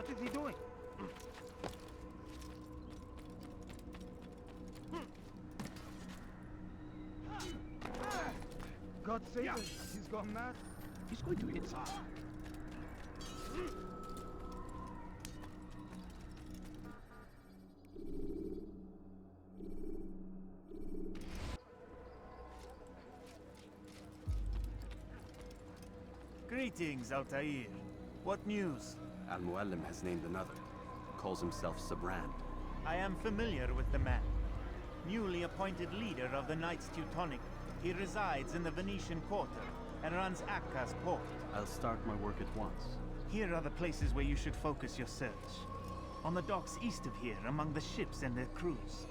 What is he doing? God save him. He's gone mad. He's going to hit us. Greetings, Altair. What news? Al-Muallim has named another. Calls himself Sibrand. I am familiar with the man. Newly appointed leader of the Knights Teutonic, he resides in the Venetian Quarter and runs Akka's port. I'll start my work at once. Here are the places where you should focus your search. On the docks east of here, among the ships and their crews.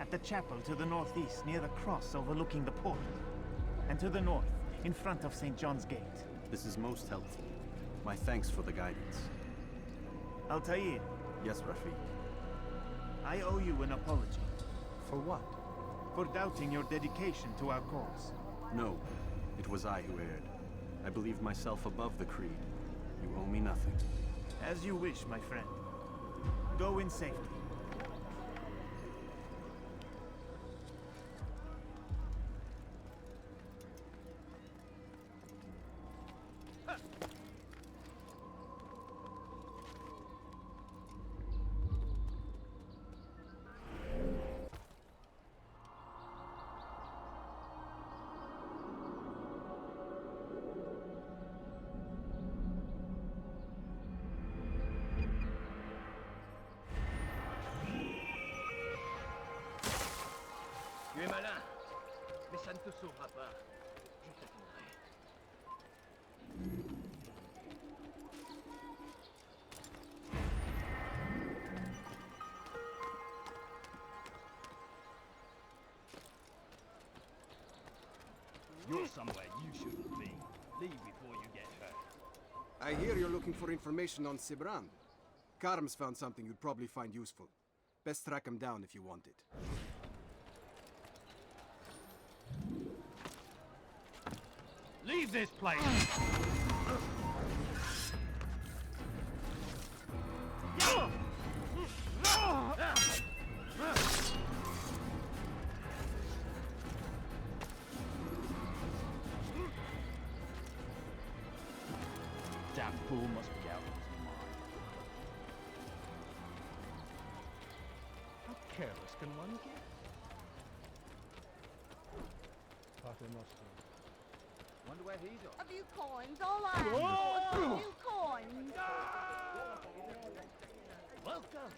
At the chapel to the northeast, near the cross overlooking the port. And to the north, in front of St. John's Gate. This is most helpful. My thanks for the guidance. Altair, Yes, Rafiq. I owe you an apology. For what? For doubting your dedication to our cause. No, it was I who erred. I believed myself above the creed. You owe me nothing. As you wish, my friend. Go in safety. Tu es malin, mais ça ne te sauvera pas. Je t'attendrai. You're somewhere you shouldn't be. Leave before you get hurt. I hear you're looking for information on Sibrand. Karm's found something you'd probably find useful. Best track him down if you want it. Leave this place! Damn fool must be out of his mind. How careless can one get? Paternoster. Wonder where he's off. A few coins, all I ask for is a few coins. Welcome!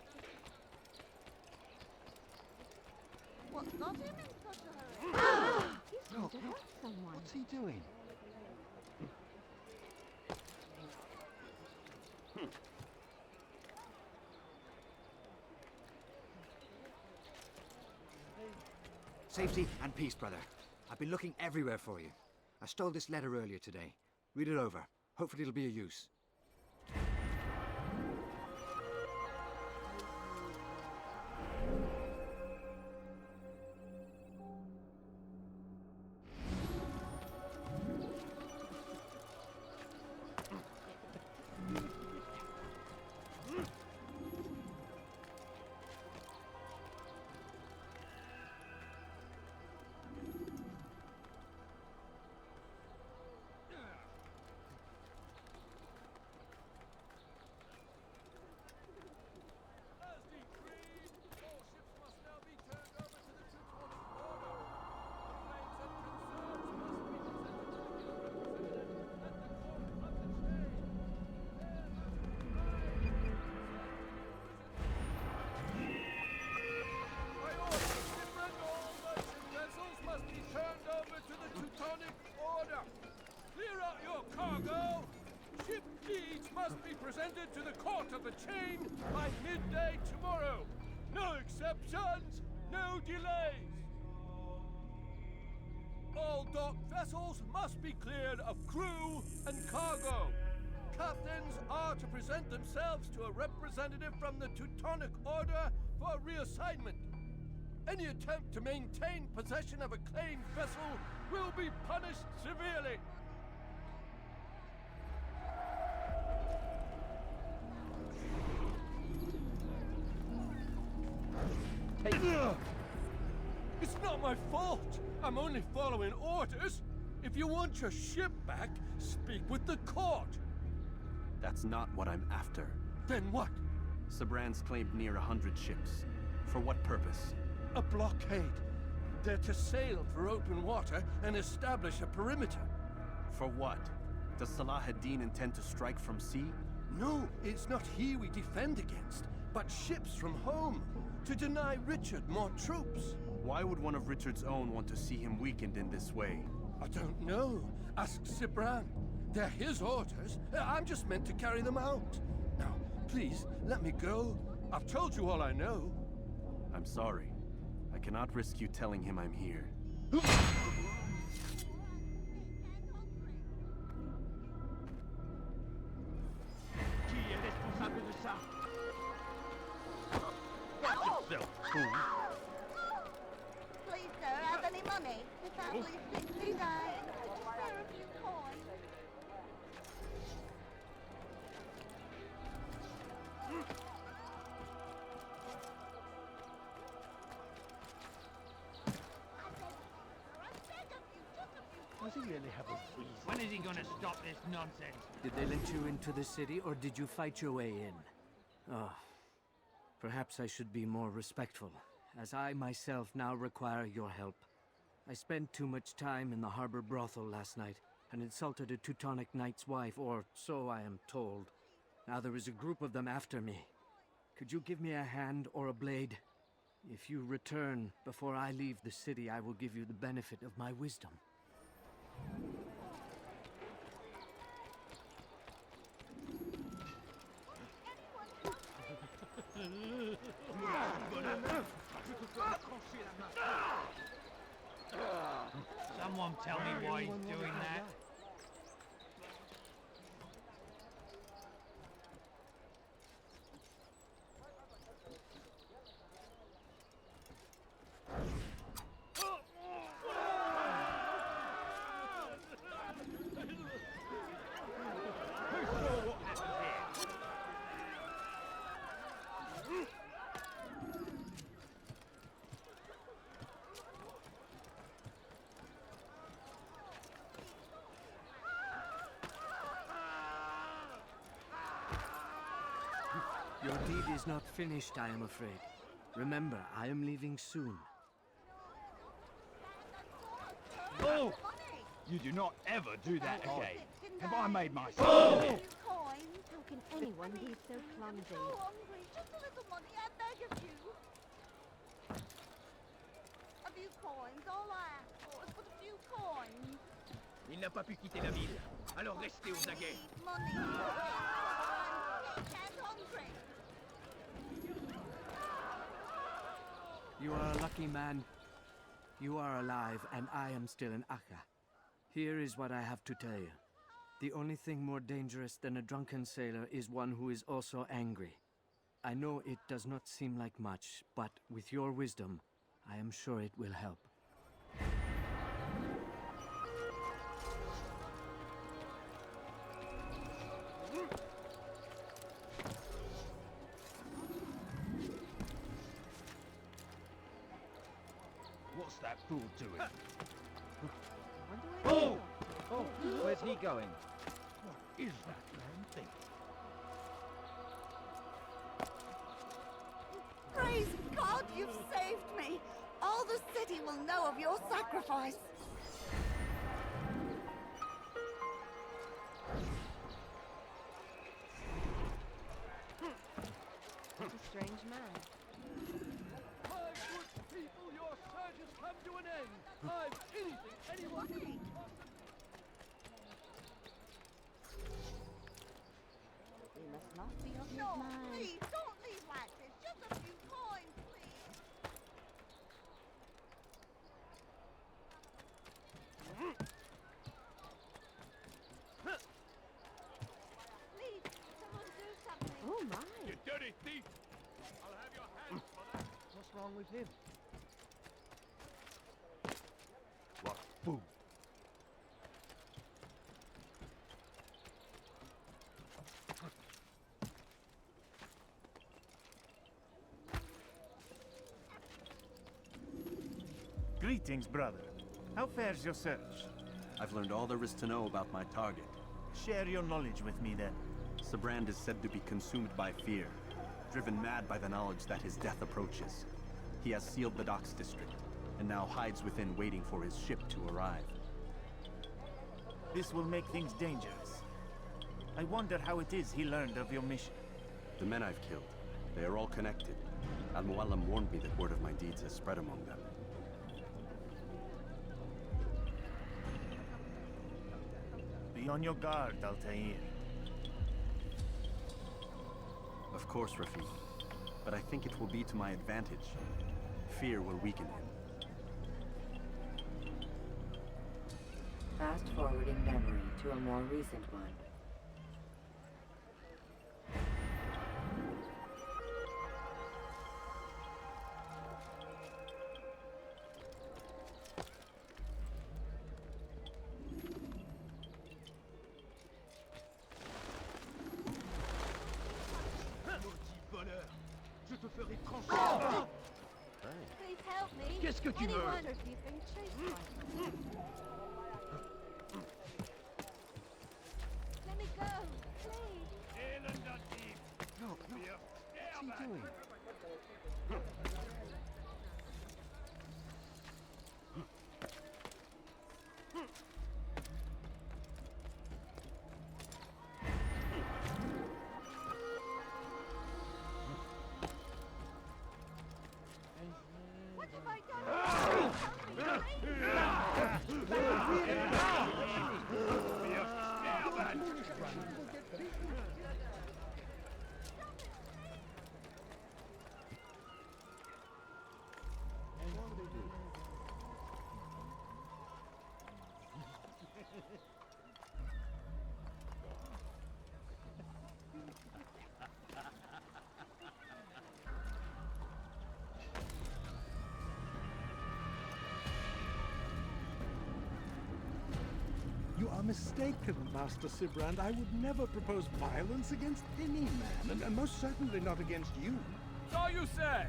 What's got him in such a hurry? He's trying to hurt someone. What's he doing? Safety and peace, brother. I've been looking everywhere for you. I stole this letter earlier today. Read it over. Hopefully it'll be of use. Presented to the court of the chain by midday tomorrow. No exceptions, no delays. All docked vessels must be cleared of crew and cargo. Captains are to present themselves to a representative from the Teutonic Order for reassignment. Any attempt to maintain possession of a claimed vessel will be punished severely. my fault. I'm only following orders. If you want your ship back, speak with the court. That's not what I'm after. Then what? Sibrand's claimed near 100 ships. For what purpose? A blockade. They're to sail for open water and establish a perimeter. For what? Does Salah ad-Din intend to strike from sea? No, it's not he we defend against, but ships from home, to deny Richard more troops. Why would one of Richard's own want to see him weakened in this way? I don't know. Ask Sibrand. They're his orders. I'm just meant to carry them out. Now, please, let me go. I've told you all I know. I'm sorry. I cannot risk you telling him I'm here. Qui est responsable de ça? Please, sir, have any money? The family's 69. Just spare a few coins. Does he really have a reason? When is he gonna stop this nonsense? Did they let you into the city, or did you fight your way in? Oh, perhaps I should be more respectful, as I myself now require your help. I spent too much time in the harbor brothel last night, and insulted a Teutonic knight's wife, or so I am told. Now there is a group of them after me. Could you give me a hand or a blade? If you return before I leave the city, I will give you the benefit of my wisdom. Someone tell me why he's doing that. Your deed is not finished, I am afraid. Remember, I am leaving soon. Oh! You do not ever do that again. Have I made myself? How can anyone be so clumsy? So hungry. Just a little money, I beg of you. A few coins, all I ask for is but a few coins. Il n'a pas pu quitter la ville, alors restez aux aguets. Money, I'm sick and hungry. You are a lucky man. You are alive, and I am still in Akka. Here is what I have to tell you. The only thing more dangerous than a drunken sailor is one who is also angry. I know it does not seem like much, but with your wisdom, I am sure it will help. What's that fool doing? Oh! Oh, where's he going? What is that man thing? Praise God, you've saved me. All the city will know of your sacrifice. What a strange man. My good people, your search has come to an end. I've anything anyone could possibly... He must not be of his No, mind. please, don't leave like this. Just a few coins, please. Please, someone do something. Oh my. You dirty thief! I'll have your hands for that. What's wrong with him? What fool? Greetings, brother. How fares your search? I've learned all there is to know about my target. Share your knowledge with me, then. Sibrand is said to be consumed by fear, driven mad by the knowledge that his death approaches. He has sealed the docks district, and now hides within waiting for his ship to arrive. This will make things dangerous. I wonder how it is he learned of your mission. The men I've killed, they are all connected. Al-Mualim warned me that word of my deeds has spread among them. Be on your guard, Altair. Of course, Rafik. But I think it will be to my advantage. Fear will weaken him. Fast forwarding memory to a more recent one. Je te ferai trancher. Please help me. Qu'est-ce que tu veux? Anyone if you've been chased by me. Let me go, please. No, what's he doing? What have I done? You are mistaken, Master Sibrand. I would never propose violence against any man, and most certainly not against you. So you say,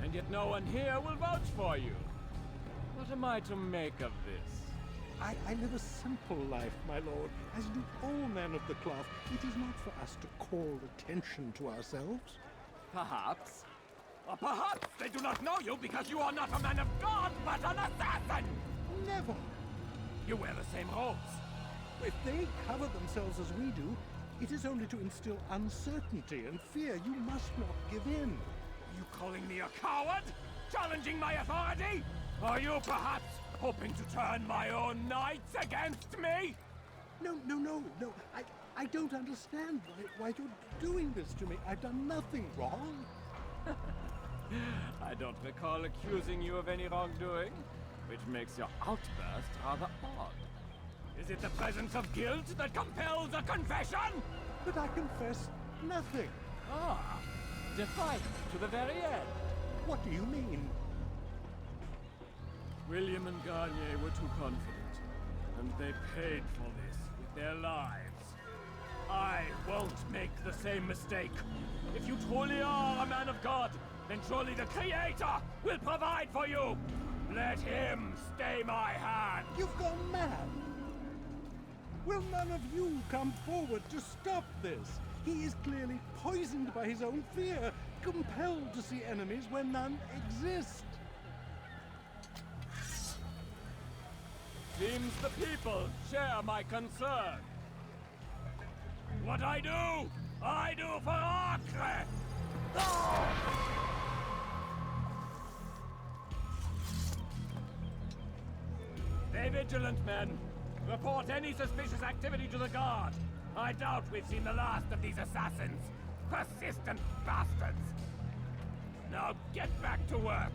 and yet no one here will vouch for you. What am I to make of this? I live a simple life, my lord, as do all men of the cloth. It is not for us to call attention to ourselves. Perhaps. Or perhaps they do not know you because you are not a man of God, but an assassin! Never! You wear the same robes. If they cover themselves as we do, it is only to instill uncertainty and fear. You must not give in. You calling me a coward? Challenging my authority? Are you perhaps hoping to turn my own knights against me? No. I don't understand why you're doing this to me. I've done nothing wrong. I don't recall accusing you of any wrongdoing, which makes your outburst rather odd. Is it the presence of guilt that compels a confession? But I confess nothing. Ah, defiant to the very end. What do you mean? William and Garnier were too confident, and they paid for this with their lives. I won't make the same mistake. If you truly are a man of God, then surely the Creator will provide for you. Let him stay my hand. You've gone mad. Will none of you come forward to stop this? He is clearly poisoned by his own fear, compelled to see enemies where none exist. Seems the people share my concern. What I do for Acre! Stay vigilant, men. Report any suspicious activity to the guard. I doubt we've seen the last of these assassins. Persistent bastards. Now get back to work.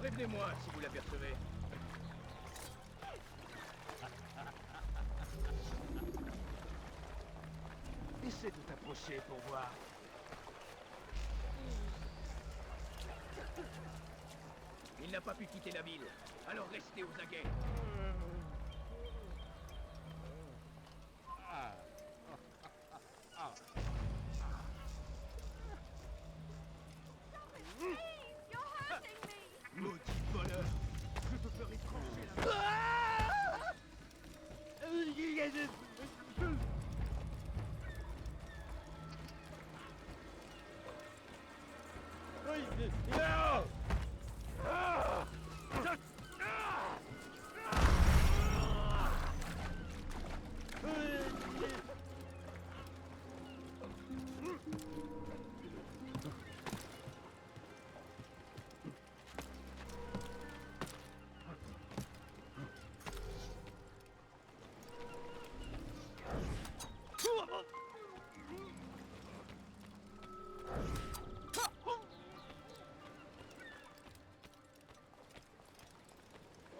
Prévenez-moi si vous l'apercevez. Essaie de t'approcher pour voir. Il n'a pas pu quitter la ville, alors restez aux aguets. Maudit voleur! Je te ferai trancher la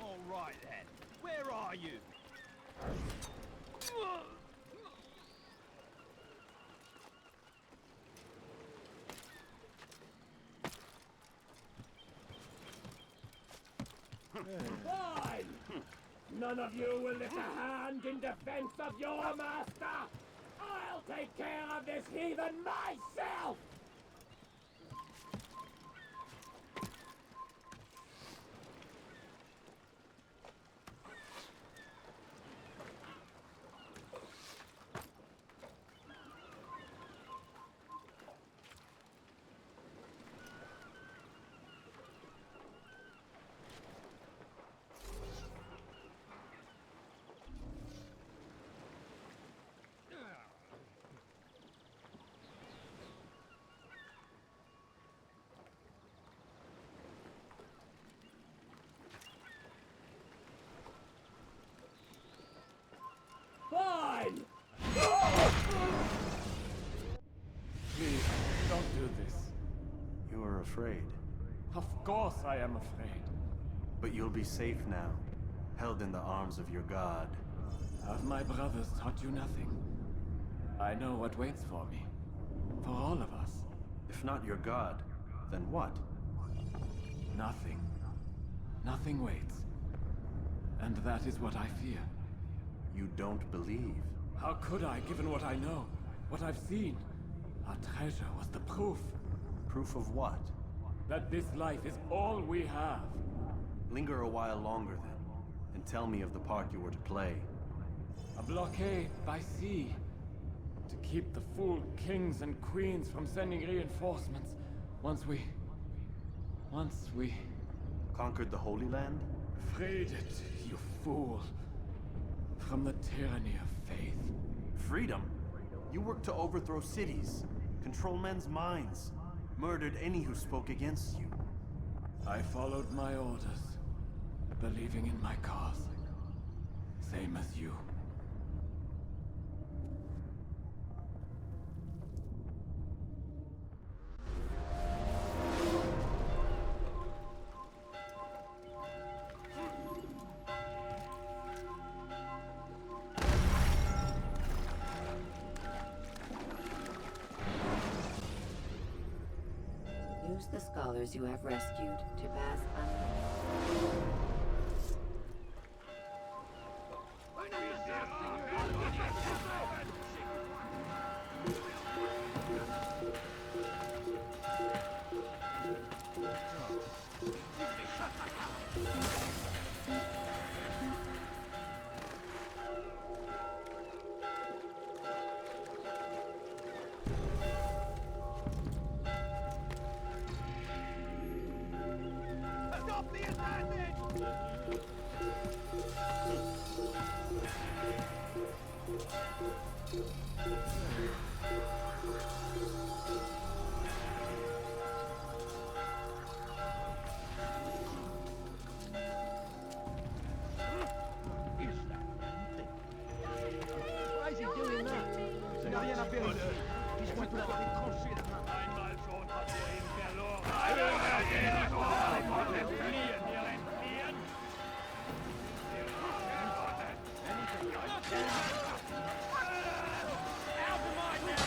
All right then. Where are you? Fine! None of you will lift a hand in defense of your master! I'll take care of this heathen myself! Fine! Please, don't do this. You are afraid. Of course I am afraid. But you'll be safe now, held in the arms of your god. Have my brothers taught you nothing? I know what waits for me. For all of us. If not your god, then what? Nothing. Nothing waits. And that is what I fear. You don't believe. How could I, given what I know? What I've seen? Our treasure was the proof. Proof of what? That this life is all we have. Linger a while longer then, and tell me of the part you were to play. A blockade by sea. To keep the fool kings and queens from sending reinforcements. Once we... Conquered the Holy Land? Freed it, you fool. From the tyranny of faith. Freedom? You worked to overthrow cities, control men's minds, murdered any who spoke against you. I followed my orders, believing in my cause. Same as you. Use the scholars you have rescued to pass unnoticed. Stop the advantage! Why is he doing that? Il n'a rien à faire ici. Il souhaite te faire trancher la main. Einmal schon hat er ihn verloren. Out of my net!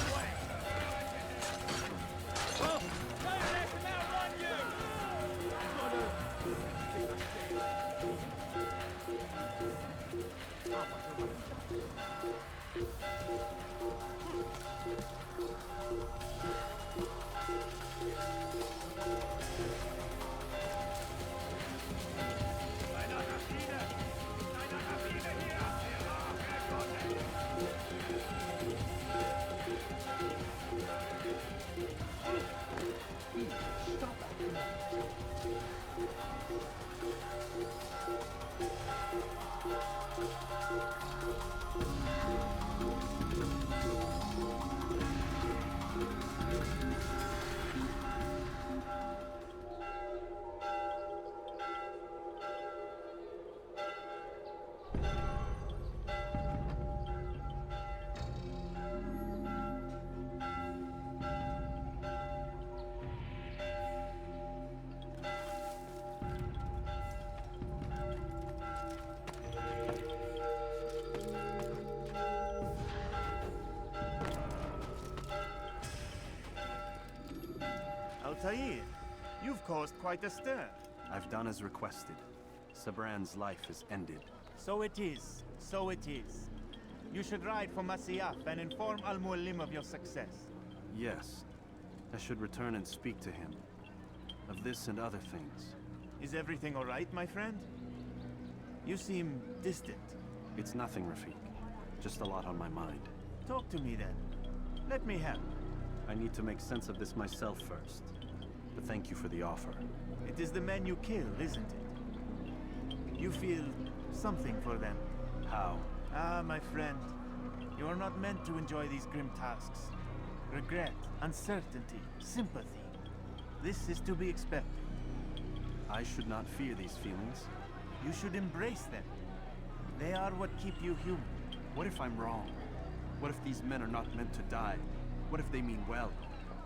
Altair, you've caused quite a stir. I've done as requested. Sibrand's life is ended. So it is. So it is. You should ride for Masyaf and inform Al-Mualim of your success. Yes. I should return and speak to him. Of this and other things. Is everything all right, my friend? You seem distant. It's nothing, Rafiq. Just a lot on my mind. Talk to me then. Let me help. I need to make sense of this myself first. But thank you for the offer. It is the men you kill, isn't it? You feel something for them. How? Ah, my friend. You are not meant to enjoy these grim tasks. Regret, uncertainty, sympathy. This is to be expected. I should not fear these feelings. You should embrace them. They are what keep you human. What if I'm wrong? What if these men are not meant to die? What if they mean well?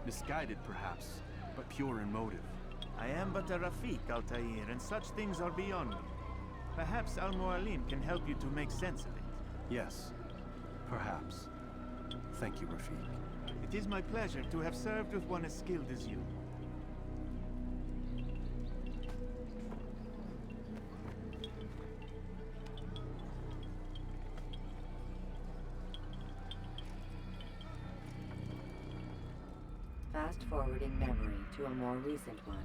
Misguided, perhaps, but pure in motive. I am but a Rafiq, Altair, and such things are beyond me. Perhaps Al-Mualim can help you to make sense of it. Yes, perhaps. Thank you, Rafiq. It is my pleasure to have served with one as skilled as you. Fast-forwarding memory to a more recent one.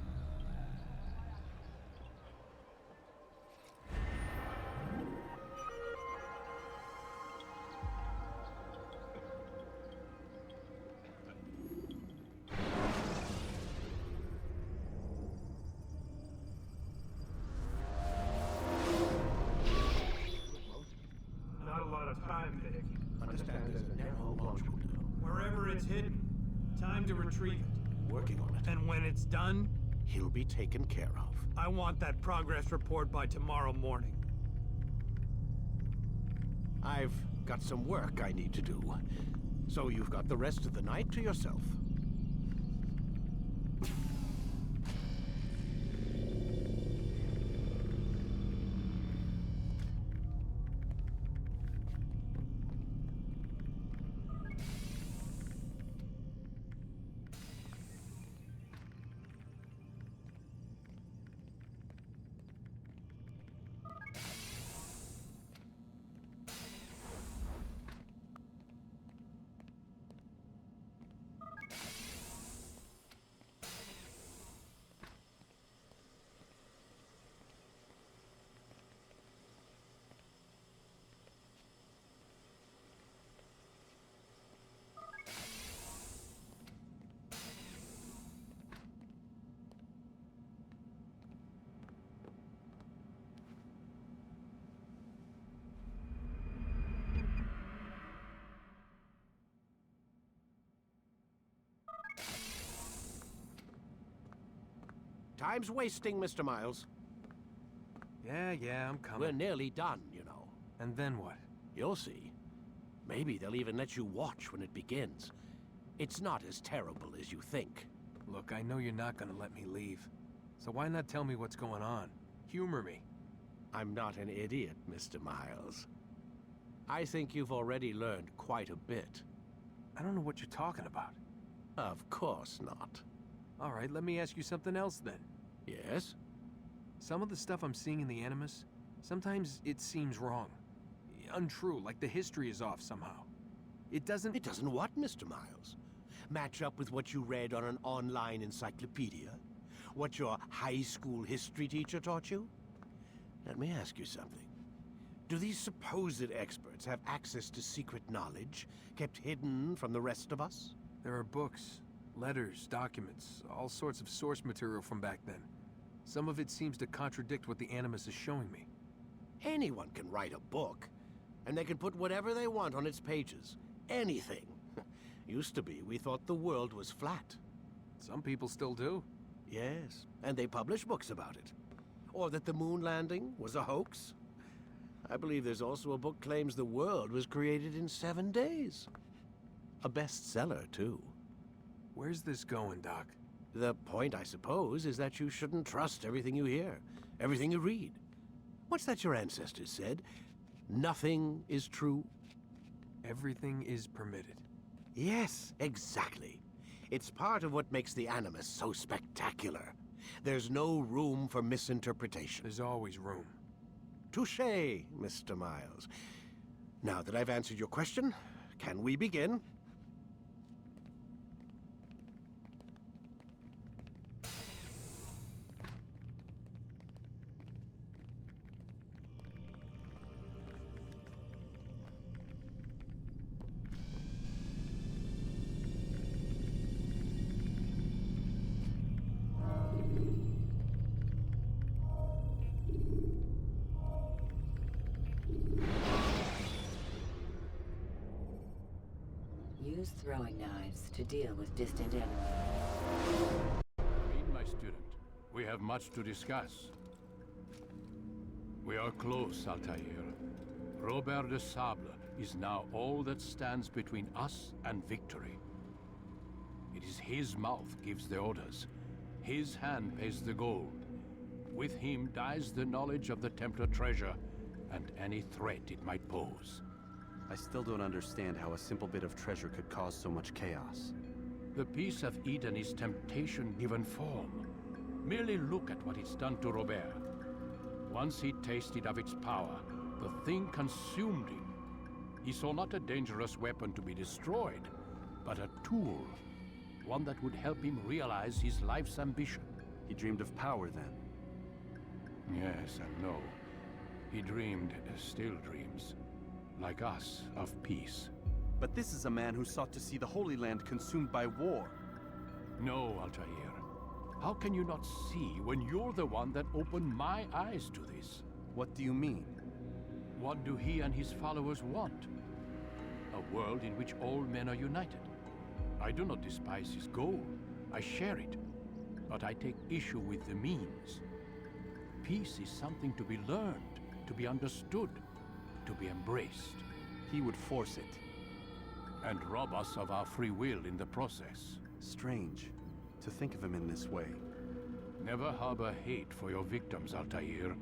Not a lot of time, Vic. Understand there's a narrow launch window. Wherever it's hidden, time to retrieve it. Working on it. And when it's done, He'll be taken care of. I want that progress report by tomorrow morning. I've got some work I need to do. So you've got the rest of the night to yourself. Time's wasting, Mr. Miles. Yeah, I'm coming. We're nearly done, you know. And then what? You'll see. Maybe they'll even let you watch when it begins. It's not as terrible as you think. Look, I know you're not gonna let me leave. So why not tell me what's going on? Humor me. I'm not an idiot, Mr. Miles. I think you've already learned quite a bit. I don't know what you're talking about. Of course not. All right, let me ask you something else then. Yes? Some of the stuff I'm seeing in the Animus, sometimes it seems wrong. Untrue, like the history is off somehow. It doesn't... It doesn't what, Mr. Miles? Match up with what you read on an online encyclopedia? What your high school history teacher taught you? Let me ask you something. Do these supposed experts have access to secret knowledge kept hidden from the rest of us? There are books, letters, documents, all sorts of source material from back then. Some of it seems to contradict what the Animus is showing me. Anyone can write a book, and they can put whatever they want on its pages. Anything. Used to be, we thought the world was flat. Some people still do. Yes, and they publish books about it. Or that the moon landing was a hoax. I believe there's also a book claims the world was created in 7 days. A bestseller, too. Where's this going, Doc? The point, I suppose, is that you shouldn't trust everything you hear, everything you read. What's that your ancestors said? Nothing is true? Everything is permitted. Yes, exactly. It's part of what makes the Animus so spectacular. There's no room for misinterpretation. There's always room. Touché, Mr. Miles. Now that I've answered your question, can we begin? Use throwing knives to deal with distant enemies. Read, my student. We have much to discuss. We are close, Altair. Robert de Sable is now all that stands between us and victory. It is his mouth gives the orders. His hand pays the gold. With him dies the knowledge of the Templar treasure and any threat it might pose. I still don't understand how a simple bit of treasure could cause so much chaos. The Peace of Eden is temptation given form. Merely look at what it's done to Robert. Once he tasted of its power, the thing consumed him. He saw not a dangerous weapon to be destroyed, but a tool. One that would help him realize his life's ambition. He dreamed of power then? Yes and no. He dreamed, still dreams. Like us, of peace. But this is a man who sought to see the Holy Land consumed by war. No, Altair. How can you not see when you're the one that opened my eyes to this? What do you mean? What do he and his followers want? A world in which all men are united. I do not despise his goal. I share it. But I take issue with the means. Peace is something to be learned, to be understood, to be embraced. He would force it. And rob us of our free will in the process. Strange, to think of him in this way. Never harbor hate for your victims, Altair.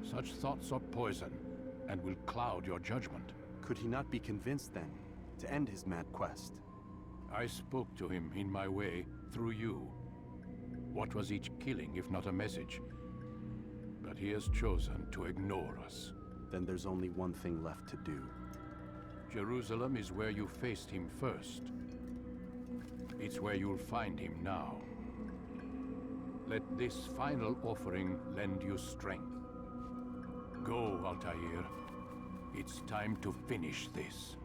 Such thoughts are poison, and will cloud your judgment. Could he not be convinced, then, to end his mad quest? I spoke to him in my way, through you. What was each killing, if not a message? But he has chosen to ignore us. Then there's only one thing left to do. Jerusalem is where you faced him first. It's where you'll find him now. Let this final offering lend you strength. Go, Altair. It's time to finish this.